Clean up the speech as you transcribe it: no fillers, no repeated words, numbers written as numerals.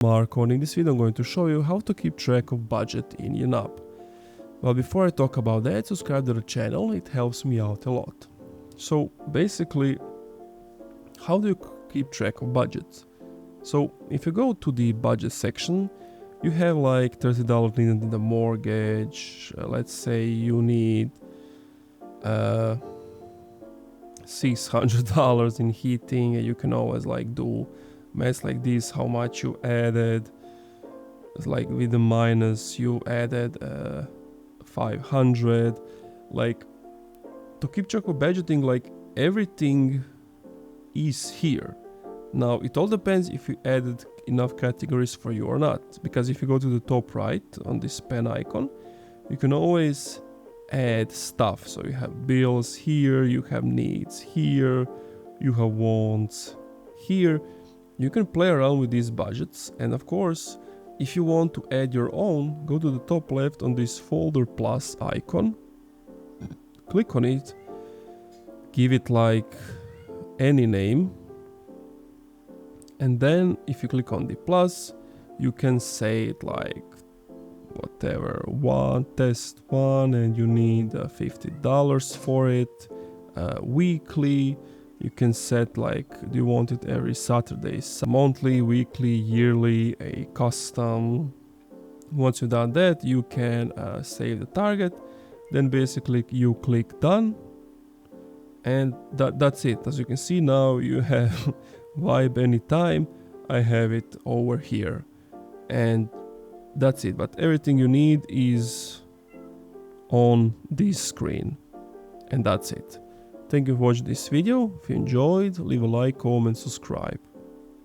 Marko, and in this video I'm going to show you how to keep track of budget in YNAB. But before I talk about that, subscribe to the channel, it helps me out a lot. So basically, how do you keep track of budgets? So if you go to the budget section, you have like $30 needed in the mortgage, let's say you need $600 in heating, and you can always like do math like this, how much you added. It's like with the minus you added 500. Like, to keep track of budgeting, like everything is here. Now it all depends if you added enough categories for you or not, because if you go to the top right on this pen icon, you can always add stuff. So you have bills here, you have needs here, you have wants here. You can play around with these budgets, and of course, if you want to add your own, go to the top left on this folder plus icon, click on it, give it like any name, and then if you click on the plus, you can say it like whatever, test one, and you need $50 for it, weekly. You can set like, do you want it every Saturday, monthly, weekly, yearly, a custom. Once you've done that, you can save the target. Then basically you click done, and that's it. As you can see now, you have vibe anytime. I have it over here, and that's it. But everything you need is on this screen, and that's it. Thank you for watching this video. If you enjoyed, leave a like, comment, subscribe.